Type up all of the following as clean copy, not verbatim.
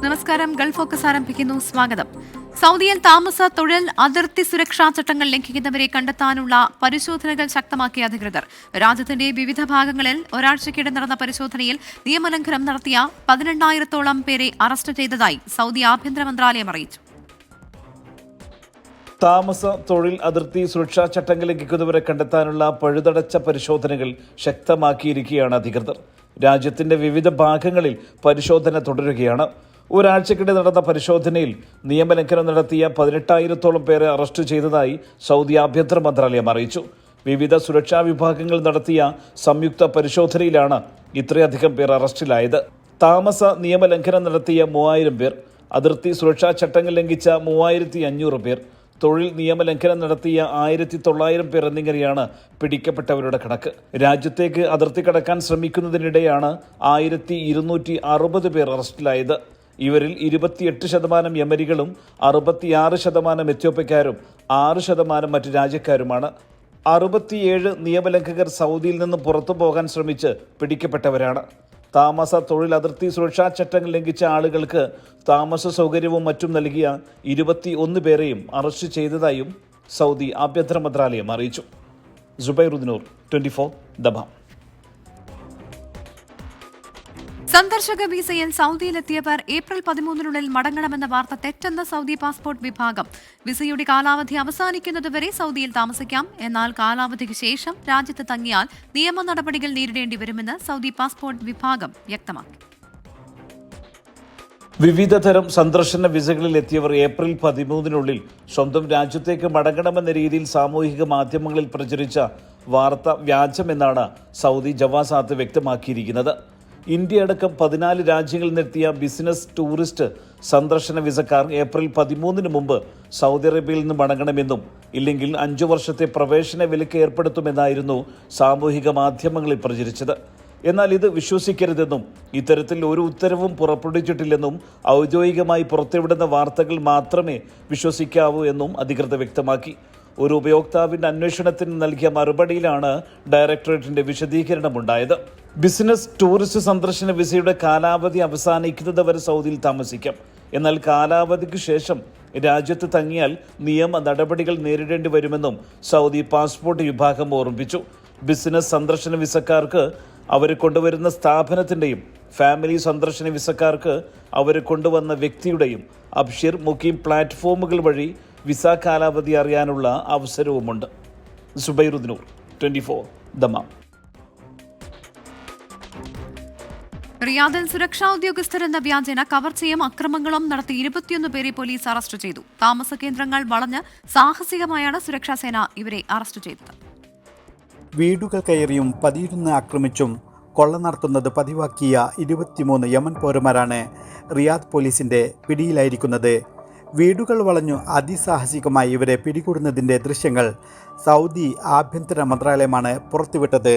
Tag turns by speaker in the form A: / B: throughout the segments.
A: നമസ്കാരം. Gulf focus ആരംഭിക്കുന്നു. സ്വാഗതം. സൗദിയിൽ താമസ തൊഴിൽ അതിർത്തി സുരക്ഷാ ചട്ടങ്ങൾ ലംഘിക്കുന്നവരെ കണ്ടെത്താനുള്ള പരിശോധനകൾ ശക്തമാക്കിയ അധികൃതർ. രാജ്യത്തിന്റെ വിവിധ ഭാഗങ്ങളിൽ ഒരാഴ്ചക്കിടെ നടന്ന പരിശോധനയിൽ നിയമലംഘനം നടത്തിയ 18,000-ഓളം പേരെ അറസ്റ്റ് ചെയ്തതായി സൗദി ആഭ്യന്തര മന്ത്രാലയം അറിയിച്ചു.
B: താമസ തൊഴിൽ അതിർത്തി സുരക്ഷാ ചട്ടങ്ങൾ ലംഘിക്കുന്നവരെ കണ്ടെത്താനുള്ള പഴുതടച്ച പരിശോധനകൾ ശക്തമാക്കിയിരിക്കുകയാണ് അധികൃതർ. രാജ്യത്തിന്റെ വിവിധ ഭാഗങ്ങളിൽ പരിശോധന തുടരുകയാണ്. ഒരാഴ്ചക്കിടെ നടന്ന പരിശോധനയിൽ നിയമലംഘനം നടത്തിയ 18,000-ഓളം പേരെ അറസ്റ്റ് ചെയ്തതായി സൗദി ആഭ്യന്തര മന്ത്രാലയം അറിയിച്ചു. വിവിധ സുരക്ഷാ വിഭാഗങ്ങൾ നടത്തിയ സംയുക്ത പരിശോധനയിലാണ് ഇത്രയധികം പേർ അറസ്റ്റിലായത്. താമസ നിയമലംഘനം നടത്തിയ 3,000 പേർ, അതിർത്തി സുരക്ഷാ ചട്ടങ്ങൾ ലംഘിച്ച 3,500 പേർ, തൊഴിൽ നിയമലംഘനം നടത്തിയ 1,900 പേർ എന്നിങ്ങനെയാണ് പിടിക്കപ്പെട്ടവരുടെ കണക്ക്. രാജ്യത്തേക്ക് അതിർത്തി കടക്കാൻ ശ്രമിക്കുന്നതിനിടെയാണ് 1,260 പേർ അറസ്റ്റിലായത്. ഇവരിൽ 28% യമനികളും 66% എത്യോപ്യക്കാരും 6% മറ്റ് രാജ്യക്കാരുമാണ്. 67 നിയമലംഘകർ സൗദിയിൽ നിന്ന് പുറത്തു പോകാൻ ശ്രമിച്ച് പിടിക്കപ്പെട്ടവരാണ്. താമസ തൊഴിൽ അതിർത്തി സുരക്ഷാ ചട്ടങ്ങൾ ലംഘിച്ച ആളുകൾക്ക് താമസ സൗകര്യവും മറ്റും നൽകിയ 21 പേരെയും അറസ്റ്റ് ചെയ്തതായും സൗദി ആഭ്യന്തര മന്ത്രാലയം അറിയിച്ചു. സുബൈറുദ്ദീനൂർ, 24 ദമാം.
A: സന്ദർശക വിസയിൽ സൗദിയിലെത്തിയവർ ഏപ്രിൽ 13-നുള്ളിൽ മടങ്ങണമെന്ന വാർത്ത തെറ്റെന്ന സൗദി പാസ്പോർട്ട് വിഭാഗം. വിസയുടെ കാലാവധി അവസാനിക്കുന്നതുവരെ സൗദിയിൽ താമസിക്കാം. എന്നാൽ കാലാവധിക്ക് ശേഷം രാജ്യത്ത് തങ്ങിയാൽ നിയമ നടപടികൾ നേരിടേണ്ടി വരുമെന്ന് സൗദി പാസ്പോർട്ട് വിഭാഗം വ്യക്തമാക്കി.
B: വിവിധ തരം സന്ദർശന വിസകളിൽ എത്തിയവർ ഏപ്രിൽ 13-നുള്ളിൽ സ്വന്തം രാജ്യത്തേക്ക് മടങ്ങണമെന്ന രീതിയിൽ സാമൂഹിക മാധ്യമങ്ങളിൽ പ്രചരിച്ച വാർത്ത വ്യാജമെന്നാണ് സൗദി ജവാസാത്ത് വ്യക്തമാക്കിയിരിക്കുന്നത്. ഇന്ത്യ അടക്കം 14 രാജ്യങ്ങളിൽ നിന്നെത്തിയ ബിസിനസ്, ടൂറിസ്റ്റ്, സന്ദർശന വിസക്കാർ ഏപ്രിൽ 13-ന് മുമ്പ് സൗദി അറേബ്യയിൽ നിന്ന് മടങ്ങണമെന്നും ഇല്ലെങ്കിൽ 5 വർഷത്തെ പ്രവേശന വിലക്ക് ഏർപ്പെടുത്തുമെന്നായിരുന്നു സാമൂഹിക മാധ്യമങ്ങളിൽ പ്രചരിച്ചത്. എന്നാൽ ഇത് വിശ്വസിക്കരുതെന്നും ഇത്തരത്തിൽ ഒരു ഉത്തരവും പുറപ്പെടുവിച്ചിട്ടില്ലെന്നും ഔദ്യോഗികമായി പുറത്തുവിടുന്ന വാർത്തകൾ മാത്രമേ വിശ്വസിക്കാവൂ എന്നും അധികൃതർ വ്യക്തമാക്കി. ഒരു ഉപയോക്താവിന്റെ അന്വേഷണത്തിന് നൽകിയ മറുപടിയിലാണ് ഡയറക്ടറേറ്റിന്റെ വിശദീകരണമുണ്ടായത്. ബിസിനസ്, ടൂറിസ്റ്റ്, സന്ദർശന വിസയുടെ കാലാവധി അവസാനിക്കുന്നത് വരെ സൗദിയിൽ താമസിക്കാം. എന്നാൽ കാലാവധിക്ക് ശേഷം രാജ്യത്ത് തങ്ങിയാൽ നിയമ നടപടികൾ നേരിടേണ്ടി വരുമെന്നും സൗദി പാസ്പോർട്ട് വിഭാഗം ഓർമ്മിപ്പിച്ചു. ബിസിനസ്, സന്ദർശന വിസക്കാർക്ക് അവർ കൊണ്ടുവരുന്ന സ്ഥാപനത്തിൻ്റെയും ഫാമിലി സന്ദർശന വിസക്കാർക്ക് അവർ കൊണ്ടുവന്ന വ്യക്തിയുടെയും അബ്ഷിർ, മുഖീം പ്ലാറ്റ്ഫോമുകൾ വഴി വിസ കാലാവധി അറിയാനുള്ള അവസരവുമുണ്ട്. സുബൈറുദ്ദീനൂർ, 24 ദമാം.
A: റിയാദിൽ സുരക്ഷാ ഉദ്യോഗസ്ഥരെന്ന വ്യാജേന കവർച്ചയും അക്രമങ്ങളും നടത്തി 21 പേരെ പോലീസ് അറസ്റ്റ് ചെയ്തു. താമസ കേന്ദ്രങ്ങൾ വളഞ്ഞ് സാഹസികമായാണ് സുരക്ഷാസേന ഇവരെ അറസ്റ്റ് ചെയ്തത്.
C: വീടുകൾ കയറിയും പതിയിരുന്ന് ആക്രമിച്ചും കൊള്ള നടത്തുന്നത് പതിവാക്കിയ 23 യമൻ പൗരന്മാരാണ് റിയാദ് പോലീസിന്റെ പിടിയിലായിരിക്കുന്നത്. വീടുകൾ വളഞ്ഞു അതിസാഹസികമായി ഇവരെ പിടികൂടുന്നതിൻ്റെ ദൃശ്യങ്ങൾ സൗദി ആഭ്യന്തര മന്ത്രാലയമാണ് പുറത്തുവിട്ടത്.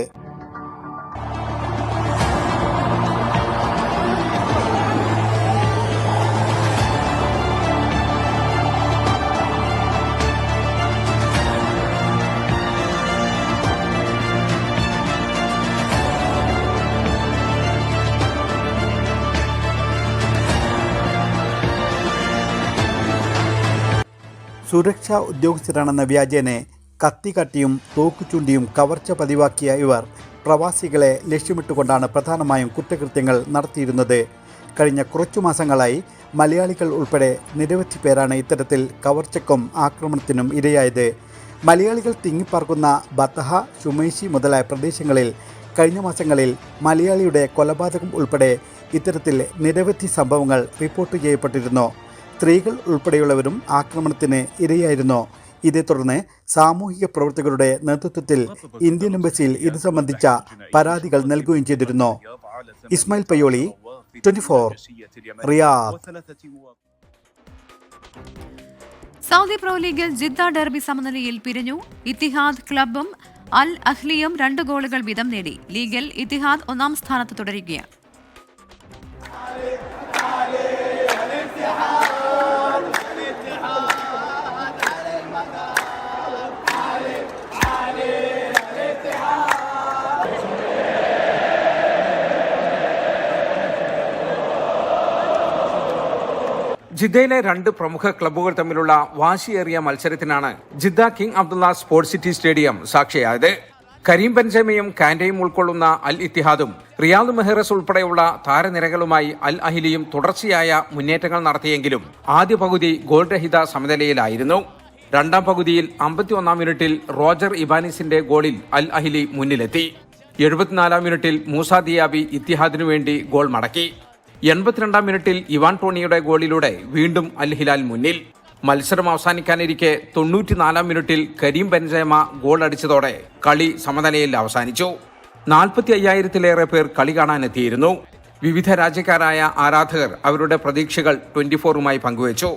C: സുരക്ഷാ ഉദ്യോഗസ്ഥരാണെന്ന വ്യാജേനെ കത്തികട്ടിയും തോക്കുചൂണ്ടിയും കവർച്ച പതിവാക്കിയ ഇവർ പ്രവാസികളെ ലക്ഷ്യമിട്ടുകൊണ്ടാണ് പ്രധാനമായും കുറ്റകൃത്യങ്ങൾ നടത്തിയിരുന്നത്. കഴിഞ്ഞ കുറച്ചു മാസങ്ങളായി മലയാളികൾ ഉൾപ്പെടെ നിരവധി പേരാണ് ഇത്തരത്തിൽ കവർച്ചക്കും ആക്രമണത്തിനും ഇരയായത്. മലയാളികൾ തിങ്ങിപ്പാർക്കുന്ന ബത്തഹ, ശുമൈശി മുതലായ പ്രദേശങ്ങളിൽ കഴിഞ്ഞ മാസങ്ങളിൽ മലയാളിയുടെ കൊലപാതകം ഉൾപ്പെടെ ഇത്തരത്തിൽ നിരവധി സംഭവങ്ങൾ റിപ്പോർട്ട് ചെയ്യപ്പെട്ടിരുന്നു. സ്ത്രീകൾ ഉൾപ്പെടെയുള്ളവരും ആക്രമണത്തിന് ഇരയായിരുന്നു. ഇതേ തുടർന്ന് സാമൂഹിക പ്രവർത്തകരുടെ നേതൃത്വത്തിൽ ഇന്ത്യൻ എംബസിയിൽ ഇത് സംബന്ധിച്ച പരാതികൾ നൽകുകയും ചെയ്തിരുന്നു. Ismail Payyoli, 24 Riyadh.
A: Saudi Pro ലീഗിൽ ജിദ്ദ ഡെർബി സമനിലയിൽ പിരിഞ്ഞു. ഇത്തിഹാദ് ക്ലബും അൽ അഹ്ലിയും 2 ഗോളുകൾ വീതം നേടി. ലീഗിൽ ഇത്തിഹാദ് 1-ാം സ്ഥാനത്ത് തുടരുകയാണ്.
D: ജിദ്ദയിലെ രണ്ട് പ്രമുഖ ക്ലബ്ബുകൾ തമ്മിലുള്ള വാശിയേറിയ മത്സരത്തിനാണ് Jeddah King Abdullah Sports City Stadium സാക്ഷിയായത്. കരീം ബെൻസേമയും കാന്റയും ഉൾക്കൊള്ളുന്ന അൽ ഇത്തിഹാദും റിയാദ് മെഹ്റസ് ഉൾപ്പെടെയുള്ള താരനിരകളുമായി അൽ അഹിലിയും തുടർച്ചയായ മുന്നേറ്റങ്ങൾ നടത്തിയെങ്കിലും ആദ്യ പകുതി ഗോൾ രഹിത സമനിലയിലായിരുന്നു. രണ്ടാം പകുതിയിൽ 51 മിനിറ്റിൽ റോജർ ഇബാനിസിന്റെ ഗോളിൽ അൽ അഹിലി മുന്നിലെത്തി. 74 മിനിറ്റിൽ മൂസ ദിയാബി ഇത്തിഹാദിനു വേണ്ടി ഗോൾ മടക്കി. 82 മിനിറ്റിൽ ഇവാൻ ടോണിയുടെ ഗോളിലൂടെ വീണ്ടും അൽ ഹിലാൽ മുന്നിൽ. മത്സരം അവസാനിക്കാനിരിക്കെ 94 മിനിറ്റിൽ കരീം ബെൻസേമ ഗോൾ അടിച്ചതോടെ കളി സമനിലയിൽ അവസാനിച്ചു. 45,000-ലേറെ പേർ കളി കാണാനെത്തിയിരുന്നു. വിവിധ രാജ്യക്കാരായ ആരാധകർ അവരുടെ പ്രതീക്ഷകൾ 24-മായി പങ്കുവച്ചു.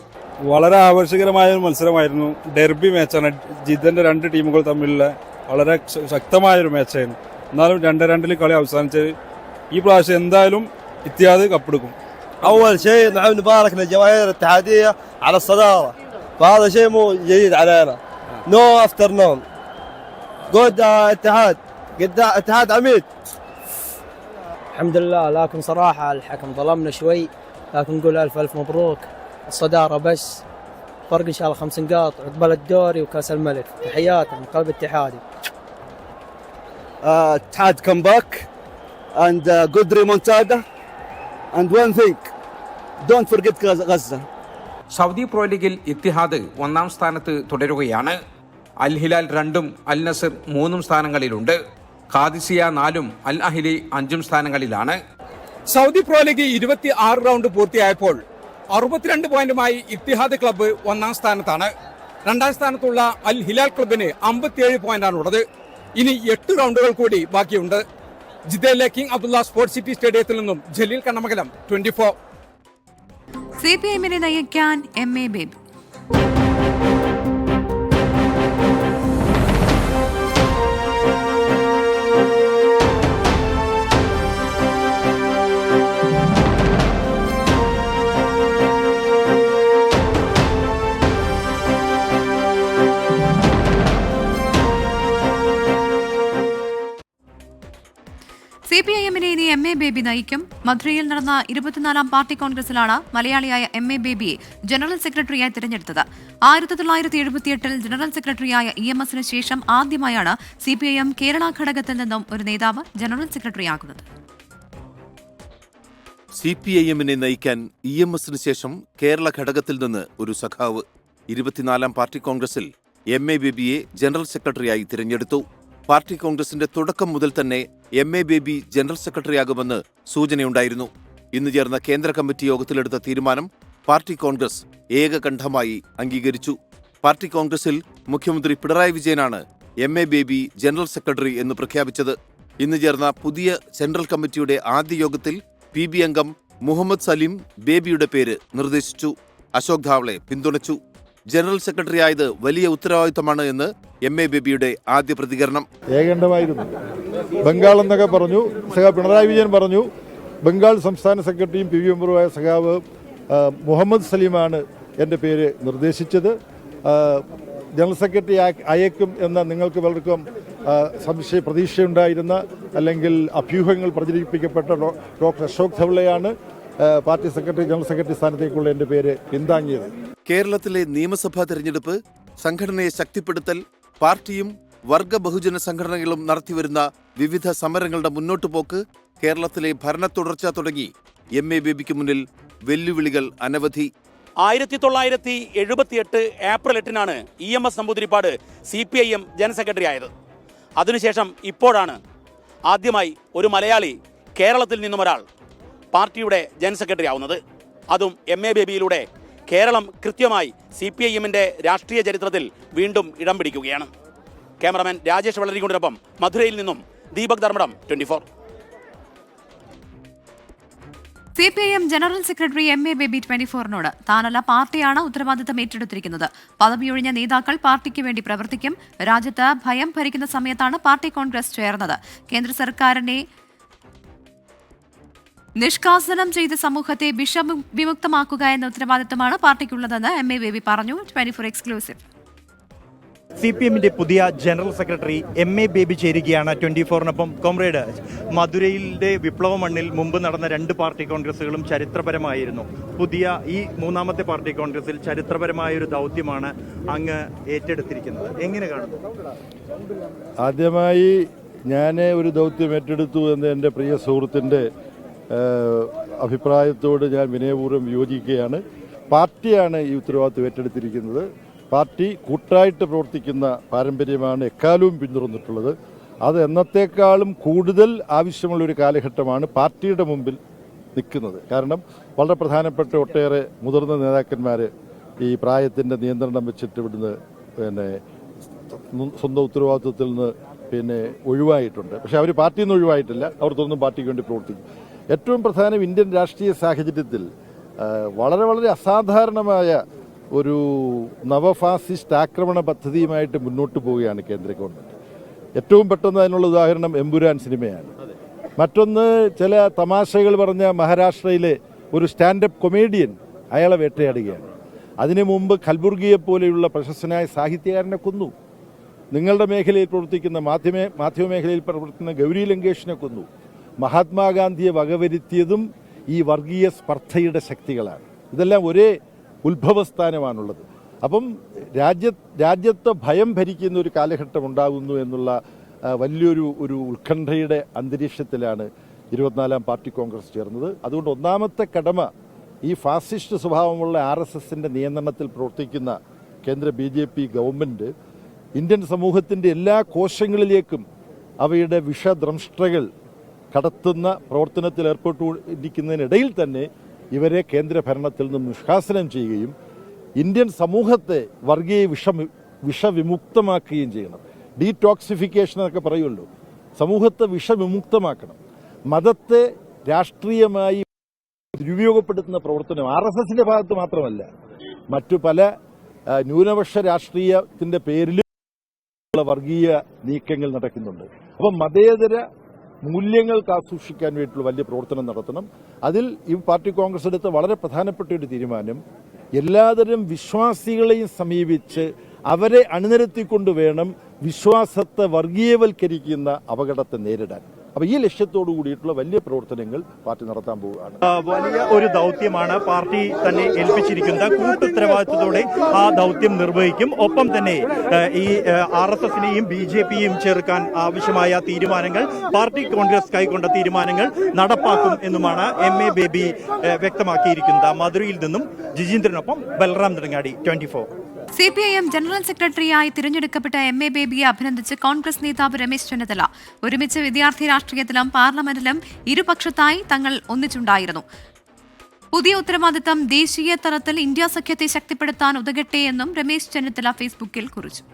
E: വളരെ ആവേശകരമായ ഒരു മത്സരമായിരുന്നു. ഡെർബി മാച്ചാണ്. ജിദ്ദന്റെ രണ്ട് ടീമുകൾ തമ്മിലുള്ള വളരെ ശക്തമായൊരു മാച്ചായിരുന്നു. എന്നാലും 2-2 കളി അവസാനിച്ചത് ഈ പ്രാവശ്യം എന്തായാലും Ittihad കപ്പെടുക്കും.
F: أول شيء نحن نبارك للجماهير الاتحادية على الصدارة، فهذا شيء مو جيد علينا. نو افتر نوم. جود اتحاد، اتحاد عميد.
G: الحمد لله، لكن صراحة الحكم ظلمنا شوي، لكن نقول ألف مبروك. الصدارة بس فرق إن شاء الله 5 نقاط عقبال الدوري وكأس الملك. تحياتي من قلب اتحادي.
F: اتحاد come back and good remontada. And one thing, don't forget Gaza.
D: Saudi Pro ലീഗിൽ ഇത്തിഹാദ് 1-ാം സ്ഥാനത്ത് തുടരുകയാണ്. അൽ ഹിലാൽ 2-ഉം അൽ നസർ 3-ഉം സ്ഥാനങ്ങളിലുണ്ട്. ഖാദിസിയ 4-ഉം അൽ അഹിലി 5-ഉം സ്ഥാനങ്ങളിലാണ്.
H: സൗദി പ്രോ ലീഗ് 26 റൗണ്ട് പൂർത്തിയായപ്പോൾ 62 പോയിന്റുമായി ഇത്തിഹാദ് ക്ലബ്ബ് 1-ാം സ്ഥാനത്താണ്. 2-ാം സ്ഥാനത്തുള്ള അൽ ഹിലാൽ ക്ലബിന് 57 പോയിന്റാണുള്ളത്. ഇനി 8 റൗണ്ടുകൾ കൂടി ബാക്കിയുണ്ട്. ജിദ്ദയിലെ കിങ് അബ്ദുള്ള സ്പോർട്സ് സിറ്റി സ്റ്റേഡിയത്തിൽ നിന്നും ജലീൽ കണ്ണമംഗലം, 24.
A: സിപിഐഎമ്മിനെ നയിക്കാൻ എം.എ. ബേബി. സിപിഐഎമ്മിനെ ഇനി എം.എ. ബേബി നയിക്കും. മധുരയിൽ നടന്ന 24-ാം പാർട്ടി കോൺഗ്രസിലാണ് മലയാളിയായ എം.എ. ബേബിയെ ജനറൽ സെക്രട്ടറിയായി തിരഞ്ഞെടുത്തത്. 1978-ൽ ജനറൽ സെക്രട്ടറിയായ ഇ.എം.എസിന് ശേഷം ആദ്യമായാണ് സിപിഐഎം കേരള ഘടകത്തിൽ നിന്നും ഒരു നേതാവ് ജനറൽ സെക്രട്ടറിയാകുന്നത്.
I: സിപിഐഎമ്മിനെ നയിക്കാൻ ഇ.എം.എസിന് ശേഷം കേരള ഘടകത്തിൽ നിന്ന് ഒരു സഖാവ്. 24-ാം പാർട്ടി കോൺഗ്രസിൽ എം.എ. ബേബിയെ ജനറൽ സെക്രട്ടറിയായി തിരഞ്ഞെടുത്തു. പാർട്ടി കോൺഗ്രസിന്റെ തുടക്കം മുതൽ തന്നെ എം.എ. ബേബി ജനറൽ സെക്രട്ടറിയാകുമെന്ന് സൂചനയുണ്ടായിരുന്നു. ഇന്ന് ചേർന്ന കേന്ദ്ര കമ്മിറ്റി യോഗത്തിലെടുത്ത തീരുമാനം പാർട്ടി കോൺഗ്രസ് ഏകകണ്ഠമായി അംഗീകരിച്ചു. പാർട്ടി കോൺഗ്രസിൽ മുഖ്യമന്ത്രി പിണറായി വിജയനാണ് എം.എ. ബേബി ജനറൽ സെക്രട്ടറി എന്ന് പ്രഖ്യാപിച്ചത്. ഇന്ന് ചേർന്ന പുതിയ സെൻട്രൽ കമ്മിറ്റിയുടെ ആദ്യ യോഗത്തിൽ പി.ബി. അംഗം മുഹമ്മദ് സലീം ബേബിയുടെ പേര് നിർദ്ദേശിച്ചു. അശോക് ധാവ്ളെ പിന്തുണച്ചു. ജനറൽ സെക്രട്ടറി ആയത് വലിയ ഉത്തരവാദിത്തമാണ് എന്ന് എം.എ. ബേബിയുടെ ആദ്യ പ്രതികരണം.
E: ഏകണ്ഠമായിരുന്നു. ബംഗാൾ എന്നൊക്കെ പറഞ്ഞു. സഖാവ് പിണറായി വിജയൻ പറഞ്ഞു. ബംഗാൾ സംസ്ഥാന സെക്രട്ടറിയും പി.ബി. മെമ്പറുമായ സഖാവ് മുഹമ്മദ് സലീമാണ് എൻ്റെ പേര് നിർദ്ദേശിച്ചത്. ജനറൽ സെക്രട്ടറി അയക്കും എന്ന നിങ്ങൾക്ക് പലർക്കും പ്രതീക്ഷയുണ്ടായിരുന്ന അല്ലെങ്കിൽ അഭ്യൂഹങ്ങൾ പ്രചരിപ്പിക്കപ്പെട്ട ഡോക്ടർ അശോക് ധവ്ളെയാണ് പാർട്ടി സെക്രട്ടറി ജനറൽ സെക്രട്ടറി സ്ഥാനത്തേക്കുള്ള എൻ്റെ പേര് പിന്താങ്ങിയത്.
I: കേരളത്തിലെ നിയമസഭാ തെരഞ്ഞെടുപ്പ്, സംഘടനയെ ശക്തിപ്പെടുത്തൽ, പാർട്ടിയും വർഗ ബഹുജന സംഘടനകളും നടത്തിവരുന്ന വിവിധ സമരങ്ങളുടെ മുന്നോട്ടുപോക്ക്, കേരളത്തിലെ ഭരണ തുടർച്ച തുടങ്ങി എം.എ. ബേബിക്ക് മുന്നിൽ വെല്ലുവിളികൾ അനവധി.
J: 1978 ഏപ്രിൽ 8-നാണ് E M S. Namboodiripad CPIM general secretary ആയത്. അതിനുശേഷം ഇപ്പോഴാണ് ആദ്യമായി ഒരു മലയാളി കേരളത്തിൽ നിന്നും ഒരാൾ പാർട്ടിയുടെ ജനറൽ സെക്രട്ടറി ആവുന്നത്. അതും എം.എ. ബേബിയിലൂടെ കേരളം കൃത്യമായി CPIM-ന്റെ രാഷ്ട്രീയ ചരിത്രത്തിൽ വീണ്ടും ഇടം പിടിക്കുകയാണ്. ക്യാമറമാൻ രാജേഷ് വളരികൊണ്ടിനൊപ്പം മധുരയിൽ നിന്നും Deepak Dharmadam, 24.
A: C P I M general secretary M A. Baby 24-നോട് താനല്ല പാർട്ടിയാണ് ഉത്തരവാദിത്തം ഏറ്റെടുത്തിരിക്കുന്നത്. പദവിയൊഴിഞ്ഞ നേതാക്കൾ പാർട്ടിക്ക് വേണ്ടി പ്രവർത്തിക്കും. രാജ്യത്ത് ഭയം ഭരിക്കുന്ന സമയത്താണ് പാർട്ടി കോൺഗ്രസ് ചേർന്നത്. കേന്ദ്ര സർക്കാരിനെ നിഷ്കാസനം ചെയ്ത് സമൂഹത്തെ വിമുക്തമാക്കുക എന്ന ഉത്തരവാദിത്തമാണ് പാർട്ടിക്കുള്ളതെന്ന് എം.എ. ബേബി പറഞ്ഞു. 24 എക്സ്ക്ലൂസീവ്.
K: CPM-ന്റെ പുതിയ ജനറൽ സെക്രട്ടറി MA ബേബി ചേരുകയാണ് 24-നൊപ്പം. കോമ്രേഡ്, മധുരയിലെ വിപ്ലവ മണ്ണിൽ മുമ്പ് നടന്ന 2 പാർട്ടി കോൺഗ്രസുകളും ചരിത്രപരമായിരുന്നു. പുതിയ ഈ 3ാമത്തെ പാർട്ടി കോൺഗ്രസിൽ ചരിത്രപരമായൊരു ദൗത്യമാണ് അങ്ങ് ഏറ്റെടുത്തിരിക്കുന്നത്. എങ്ങനെ കാണുന്നു?
E: ആദ്യമായി ഞാൻ ഒരു ദൗത്യം ഏറ്റെടുത്തു എന്ന് എൻ്റെ പ്രിയ സുഹൃത്തിൻ്റെ അഭിപ്രായത്തോട് ഞാൻ വിനയപൂർവ്വം യോജിക്കുകയാണ്. പാർട്ടിയാണ് ഈ ഉത്തരവാദിത്വം ഏറ്റെടുത്തിരിക്കുന്നത്. പാർട്ടി കൂട്ടായിട്ട് പ്രവർത്തിക്കുന്ന പാരമ്പര്യമാണ് എക്കാലവും പിന്തുടർന്നിട്ടുള്ളത്. അത് എന്നത്തേക്കാളും കൂടുതൽ ആവശ്യമുള്ളൊരു കാലഘട്ടമാണ് പാർട്ടിയുടെ മുമ്പിൽ നിൽക്കുന്നത്. കാരണം വളരെ പ്രധാനപ്പെട്ട ഒട്ടേറെ മുതിർന്ന നേതാക്കന്മാർ ഈ പ്രായത്തിൻ്റെ നിയന്ത്രണം വെച്ചിട്ട് ഇവിടുന്ന് സ്വന്തം ഉത്തരവാദിത്വത്തിൽ നിന്ന് ഒഴിവായിട്ടുണ്ട്. പക്ഷേ അവർ പാർട്ടിയിൽ നിന്ന് ഒഴിവായിട്ടില്ല, അവർ തുറന്നും പാർട്ടിക്ക് വേണ്ടി പ്രവർത്തിക്കും. ഏറ്റവും പ്രധാനം ഇന്ത്യൻ രാഷ്ട്രീയ സാഹചര്യത്തിൽ വളരെ വളരെ അസാധാരണമായ ഒരു നവഫാസിസ്റ്റ് ആക്രമണ പദ്ധതിയുമായിട്ട് മുന്നോട്ട് പോവുകയാണ് കേന്ദ്ര ഗവൺമെൻറ്. ഏറ്റവും പെട്ടെന്ന് അതിനുള്ള ഉദാഹരണം എമ്പുരാൻ സിനിമയാണ്. മറ്റൊന്ന്, ചില തമാശകൾ പറഞ്ഞ മഹാരാഷ്ട്രയിലെ ഒരു സ്റ്റാൻഡപ്പ് കൊമേഡിയൻ അയാളെ വേട്ടയാടുകയാണ്. അതിനു മുമ്പ് ഖൽബുർഗിയെ പോലെയുള്ള പ്രശസ്തനായ സാഹിത്യകാരനെ കൊന്നു. നിങ്ങളുടെ മേഖലയിൽ പ്രവർത്തിക്കുന്ന മാധ്യമ മേഖലയിൽ പ്രവർത്തിക്കുന്ന ഗൗരി ലങ്കേഷിനെ കൊന്നു. മഹാത്മാഗാന്ധിയെ വകവരുത്തിയതും ഈ വർഗീയ സ്പർദ്ധയുടെ ശക്തികളാണ്. ഇതെല്ലാം ഒരേ ഉത്ഭവസ്ഥാനമാണുള്ളത്. അപ്പം രാജ്യത്തെ ഭയം ഭരിക്കുന്ന ഒരു കാലഘട്ടം ഉണ്ടാകുന്നു എന്നുള്ള വലിയൊരു ഉത്കണ്ഠയുടെ അന്തരീക്ഷത്തിലാണ് 24-ാം പാർട്ടി കോൺഗ്രസ് ചേർന്നത്. അതുകൊണ്ട് ഒന്നാമത്തെ കടമ ഈ ഫാസിസ്റ്റ് സ്വഭാവമുള്ള RSSന്റെ നിയന്ത്രണത്തിൽ പ്രവർത്തിക്കുന്ന കേന്ദ്ര BJP ഗവൺമെൻറ് ഇന്ത്യൻ സമൂഹത്തിൻ്റെ എല്ലാ കോശങ്ങളിലേക്കും അവയുടെ വിഷദ്രംഷ്ട്രകൾ കടത്തുന്ന പ്രവർത്തനത്തിൽ ഏർപ്പെട്ടിരിക്കുന്നതിനിടയിൽ തന്നെ ഇവരെ കേന്ദ്ര ഭരണത്തിൽ നിന്ന് നിഷ്കാസനം ചെയ്യുകയും ഇന്ത്യൻ സമൂഹത്തെ വർഗീയ വിഷവിമുക്തമാക്കുകയും ചെയ്യണം. ഡീടോക്സിഫിക്കേഷൻ എന്നൊക്കെ പറയുമല്ലോ. സമൂഹത്തെ വിഷവിമുക്തമാക്കണം. മതത്തെ രാഷ്ട്രീയമായി ദുരുപയോഗപ്പെടുത്തുന്ന പ്രവർത്തനം RSSന്റെ ഭാഗത്ത് മാത്രമല്ല, മറ്റു പല ന്യൂനപക്ഷ രാഷ്ട്രീയത്തിൻ്റെ പേരിൽ വർഗീയ നീക്കങ്ങൾ നടക്കുന്നുണ്ട്. അപ്പം മതേതര മൂല്യങ്ങൾ കാസൂക്ഷിക്കാൻ വേണ്ടിയിട്ടുള്ള വലിയ പ്രവർത്തനം നടത്തണം. അതിൽ ഈ പാർട്ടി കോൺഗ്രസ് എടുത്ത വളരെ പ്രധാനപ്പെട്ട ഒരു തീരുമാനം, എല്ലാതരം വിശ്വാസികളെയും സമീപിച്ച് അവരെ അണിനിരത്തിക്കൊണ്ട് വേണം വിശ്വാസത്തെ വർഗീയവൽക്കരിക്കുന്ന അപകടത്തെ നേരിടാൻ. അപ്പോൾ ഈ ലക്ഷ്യത്തോടു കൂടിയിട്ടുള്ള വലിയ പ്രവർത്തനങ്ങൾ പാർട്ടി നടത്താൻ പോവുകയാണ്.
K: വലിയ ഒരു ദൗത്യമാണ് പാർട്ടി തന്നെ ഏൽപ്പിച്ചിരിക്കുന്നത്. കൂട്ടുത്തരവാദിത്വത്തോടെ ആ ദൗത്യം നിർവഹിക്കും. ഒപ്പം തന്നെ ഈ RSSനെയും BJPയെയും ചേർക്കാൻ ആവശ്യമായ തീരുമാനങ്ങൾ, പാർട്ടി കോൺഗ്രസ് കൈക്കൊണ്ട തീരുമാനങ്ങൾ നടപ്പാക്കും എന്നുമാണ് MA ബേബി വ്യക്തമാക്കിയിരിക്കുന്നത്. മധുരയിൽ നിന്നും ജിജീന്ദ്രനൊപ്പം ബൽറാം നെടുങ്ങാടി, 24.
A: CPIM ജനറൽ സെക്രട്ടറിയായി തിരഞ്ഞെടുക്കപ്പെട്ട MA ബേബിയെ അഭിനന്ദിച്ച് കോൺഗ്രസ് നേതാവ് രമേശ് ചെന്നിത്തല. ഒരുമിച്ച് വിദ്യാർത്ഥി രാഷ്ട്രീയത്തിലും പാർലമെന്റിലും ഇരുപക്ഷത്തായി തങ്ങൾ ഒന്നിച്ചുണ്ടായിരുന്നു. പുതിയ ഉത്തരവാദിത്തം ദേശീയ തലത്തിൽ ഇന്ത്യ സഖ്യത്തെ ശക്തിപ്പെടുത്താൻ ഉതകട്ടെ എന്നും രമേശ് ചെന്നിത്തല ഫേസ്ബുക്കിൽ കുറിച്ചു.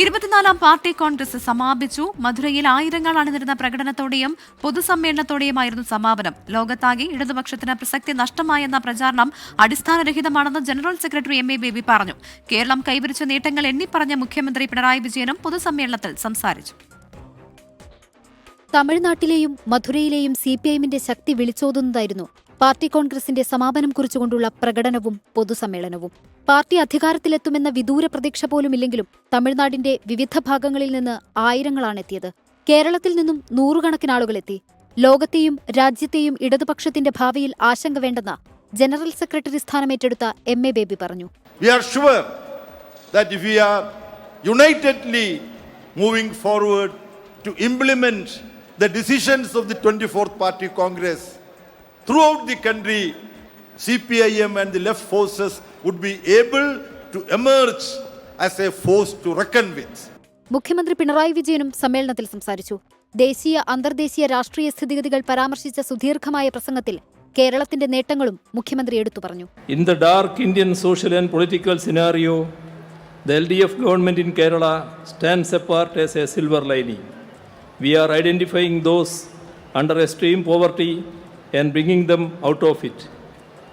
A: 24-ാം പാർട്ടി കോൺഗ്രസ് സമാപിച്ചു. മധുരയിൽ ആയിരങ്ങൾ അണിനിരുന്ന പ്രകടനത്തോടെയും പൊതുസമ്മേളനത്തോടെയുമായിരുന്നു സമാപനം. ലോകത്താകെ ഇടതുപക്ഷത്തിന് പ്രസക്തി നഷ്ടമായെന്ന പ്രചാരണം അടിസ്ഥാനരഹിതമാണെന്ന് ജനറൽ സെക്രട്ടറി MA ബേബി പറഞ്ഞു. കേരളം കൈവരിച്ച നേട്ടങ്ങൾ എണ്ണിപ്പറഞ്ഞ മുഖ്യമന്ത്രി പിണറായി വിജയനും പൊതുസമ്മേളനത്തിൽ സംസാരിച്ചു.
L: തമിഴ്നാട്ടിലെയും മധുരയിലെയും CPIMന്റെ ശക്തി വിളിച്ചോതുന്നതായിരുന്നു പാർട്ടി കോൺഗ്രസിന്റെ സമാപനം കുറിച്ചുകൊണ്ടുള്ള പ്രകടനവും പൊതുസമ്മേളനവും. പാർട്ടി അധികാരത്തിലെത്തുമെന്ന വിദൂര പ്രതീക്ഷ പോലുമില്ലെങ്കിലും തമിഴ്നാടിന്റെ വിവിധ ഭാഗങ്ങളിൽ നിന്ന് ആയിരങ്ങളാണെത്തിയത്. കേരളത്തിൽ നിന്നും നൂറുകണക്കിന് ആളുകളെത്തി. ലോകത്തെയും രാജ്യത്തെയും ഇടതുപക്ഷത്തിന്റെ ഭാവിയിൽ ആശങ്ക വേണ്ടെന്ന ജനറൽ സെക്രട്ടറി സ്ഥാനമേറ്റെടുത്ത MA ബേബി പറഞ്ഞു.
E: We are sure that if we are unitedly moving forward to implement the decisions of the 24th Party Congress throughout the country, CPIM and the left forces would be able to emerge as a force to reckon with.
L: മുഖ്യമന്ത്രി പിണറായി വിജയനും സമ്മേളനത്തിൽ സംസാരിച്ചു. ദേശീയ അന്തർദേശീയ രാഷ്ട്രീയ സ്ഥിതിഗതികൾ പരാമർശിച്ച സുദീർഘമായ പ്രസംഗത്തിൽ കേരളത്തിന്റെ നേട്ടങ്ങളും മുഖ്യമന്ത്രി എടുത്തു പറഞ്ഞു.
M: In the dark Indian social and political scenario, the LDF government in Kerala stands apart as a silver lining. We are identifying those under extreme poverty and bringing them out of it.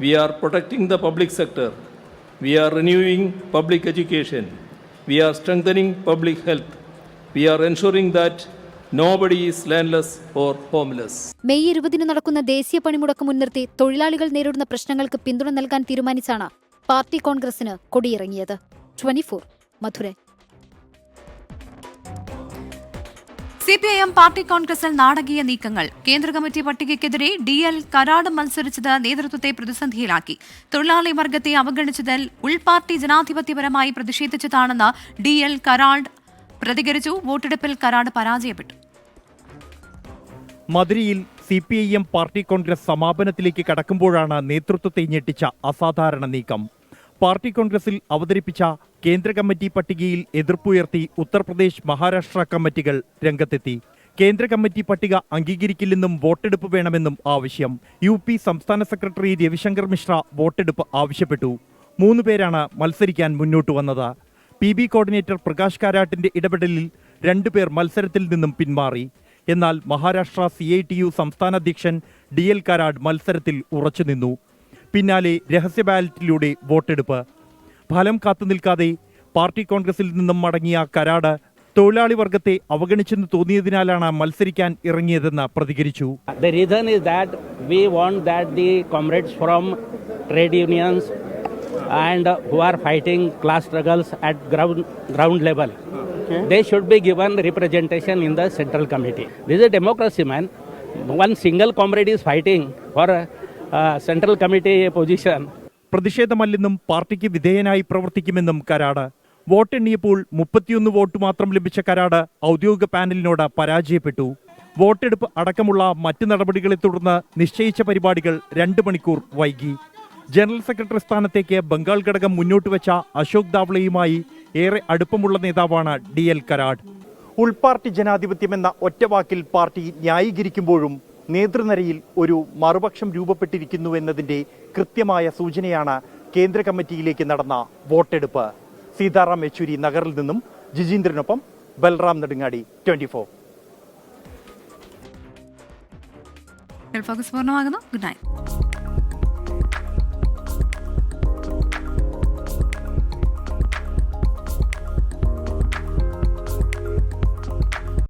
M: We are protecting the public sector. We are renewing public education. We are strengthening public health. We are ensuring that nobody is landless or homeless.
L: May 20 നടക്കുന്ന ദേശീയ പണിമുടക്ക് മുൻനിർത്തി തൊഴിലാളികൾ നേരിടുന്ന പ്രശ്നങ്ങൾക്ക് പിന്തുണ നൽകാൻ തീരുമാനിച്ചാണ് party കോൺഗ്രസിന് കൊടിയിറങ്ങിയത്. 24 മധുരൈ.
A: CPIM പാർട്ടി കോൺഗ്രസിൽ നാടകീയ നീക്കങ്ങൾ. കേന്ദ്ര കമ്മിറ്റി പട്ടികയ്ക്കെതിരെ DL കരാട് മത്സരിച്ചത് നേതൃത്വത്തെ പ്രതിസന്ധിയിലാക്കി. തൊഴിലാളി വർഗത്തെ അവഗണിച്ചതിൽ ഉൾപാർട്ടി ജനാധിപത്യപരമായി പ്രതിഷേധിച്ചതാണെന്ന് DL കരാട് പ്രതികരിച്ചു. വോട്ടെടുപ്പിൽ കരാട് പരാജയപ്പെട്ടു.
K: മധുരയിൽ CPIM പാർട്ടി കോൺഗ്രസ് സമാപനത്തിലേക്ക് കടക്കുമ്പോഴാണ് നേതൃത്വത്തെ ഞെട്ടിച്ച അസാധാരണ നീക്കം. പാർട്ടി കോൺഗ്രസിൽ അവതരിപ്പിച്ച കേന്ദ്ര കമ്മിറ്റി പട്ടികയിൽ എതിർപ്പുയർത്തി ഉത്തർപ്രദേശ്, മഹാരാഷ്ട്ര കമ്മിറ്റികൾ രംഗത്തെത്തി. കേന്ദ്ര കമ്മിറ്റി പട്ടിക അംഗീകരിക്കില്ലെന്നും വോട്ടെടുപ്പ് വേണമെന്നും ആവശ്യം. UP സംസ്ഥാന സെക്രട്ടറി രവിശങ്കർ മിശ്ര വോട്ടെടുപ്പ് ആവശ്യപ്പെട്ടു. 3 പേരാണ് മത്സരിക്കാൻ മുന്നോട്ട് വന്നത്. PB കോർഡിനേറ്റർ പ്രകാശ് കാരാട്ടിന്റെ ഇടപെടലിൽ 2 പേർ മത്സരത്തിൽ നിന്നും പിന്മാറി. എന്നാൽ മഹാരാഷ്ട്ര CITU സംസ്ഥാന അധ്യക്ഷൻ DL കരാട് മത്സരത്തിൽ ഉറച്ചുനിന്നു. പിന്നാലെ രഹസ്യ ബാലറ്റിലൂടെ വോട്ടെടുപ്പ്. ഫലം കാത്തുനിൽക്കാതെ പാർട്ടി കോൺഗ്രസിൽ നിന്നും മടങ്ങിയ കരാട് തൊഴിലാളി വർഗത്തെ അവഗണിച്ചെന്ന് തോന്നിയതിനാലാണ് മത്സരിക്കാൻ ഇറങ്ങിയതെന്ന് പ്രതികരിച്ചു.
N: The reason is that we want that the comrades from trade unions and who are fighting class struggles at ground level, they should be given representation in the central committee. This is a democracy, man. One single comrade is fighting for central committee position.
K: പ്രതിഷേധമല്ലെന്നും പാർട്ടിക്ക് വിധേയനായി പ്രവർത്തിക്കുമെന്നും Karad. വോട്ടെണ്ണിയപ്പോൾ 31 vote മാത്രം ലഭിച്ച കരാട് ഔദ്യോഗിക പാനലിനോട് പരാജയപ്പെട്ടു. വോട്ടെടുപ്പ് അടക്കമുള്ള മറ്റ് നടപടികളെ തുടർന്ന് നിശ്ചയിച്ച പരിപാടികൾ 2 മണിക്കൂർ വൈകി. ജനറൽ സെക്രട്ടറി സ്ഥാനത്തേക്ക് ബംഗാൾ ഘടകം മുന്നോട്ട് വെച്ച അശോക് ദാവ്ലെയുമായി ഏറെ അടുപ്പമുള്ള നേതാവാണ് DL കരാട്. ഉൾപാർട്ടി ജനാധിപത്യമെന്ന ഒറ്റവാക്കിൽ പാർട്ടി ന്യായീകരിക്കുമ്പോഴും നേതൃനിരയിൽ ഒരു മറുപക്ഷം രൂപപ്പെട്ടിരിക്കുന്നു എന്നതിന്റെ കൃത്യമായ സൂചനയാണ് കേന്ദ്ര കമ്മിറ്റിയിലേക്ക് നടന്ന വോട്ടെടുപ്പ്. സീതാറാം യെച്ചൂരി നഗറിൽ നിന്നും ജിജീന്ദ്രനൊപ്പം ബൽറാം നെടുങ്ങാടി, 24.
A: ഫോക്കസ് പൂർണ്ണമാകുന്നു. Good night.